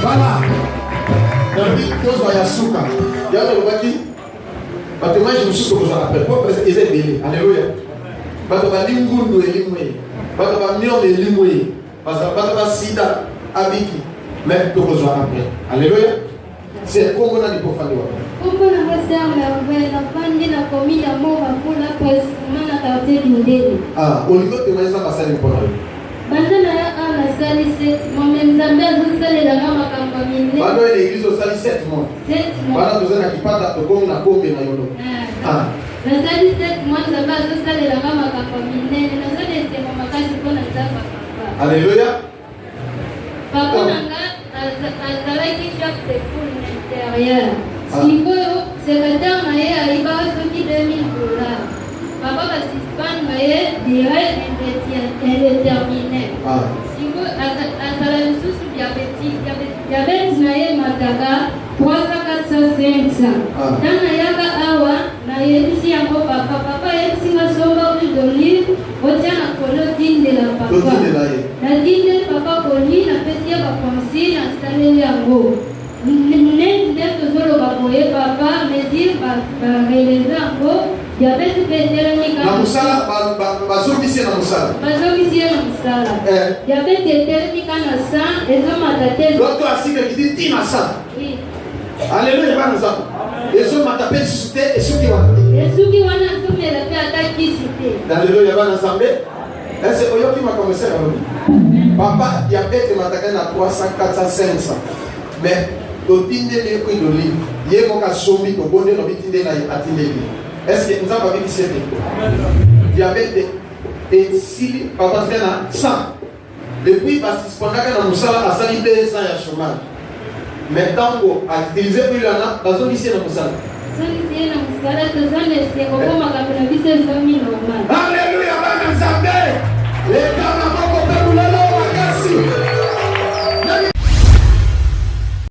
Voilà. Dans le chose va y asuka. Il y a le baki. Parce que moi je me suis comme ça appelle. Pourquoi parce qu'ils est belé. Alléluia. Parce que va lingundu elimwe. Parce que va mion elimwe. Parce que va sida abiki. Mais tout besoin après. Alléluia. C'est comme on a dit pour faire le Kumbu na mwesa mwe na pandi na komi na moha kula pwesi kumana kaote bindeli. Oliko temeza basali mpona. Bandana ya ana sali 7 mois. Menzambe azusale la ngama kamba mine. Bando ile église osali 7 mois. 7 mois. Bana tozana kipata tokomi na kombe na yolo. Nazali 7 mois zamba azusale la ngama kamba mine. Nazali sema makazi kona zamba kamba. Alléluia. Papa nanga azalaki chef de poule intérieur. Sikoyo secrétaire na ye aliba soki $2000. Papa basispan na ye direct indéterminé. Sikoyo azala lisusu diabète na ye mataka 300-400-500. Tana yaka awa na yebisi yango papa yebisi nga somba huile d'olive otia na kolo tindela papa. Na tindela papa koli na pesi ya bakonsi na saleli yango. Nende tozoloba boye papa mesure bareleve yango diabete mpe etelemika na mosala bazongisi na mosala diabete etelemika na sang ezomata te loto asika kiti ntina sang. Alléluia bana nzambe ezomata mpe lisusu te esuki wana azomela mpe ata kisi te. Alléluia bana nzambe ese oyoki makambo esala lobi papa diabete mataka na 300-400-500 mais totindeli huile d'olive ye moka sombi tobonde lobi tindeli atindeli. Est-ce que nous avons vécu cette diabète et si papa c'est na 100 depuis parce que pendant que na musala asali 200 ya chômage mais tant qu'on a utilisé plus là dans zone ici na musala zone ici na musala tozane c'est comme ma kabila bise 100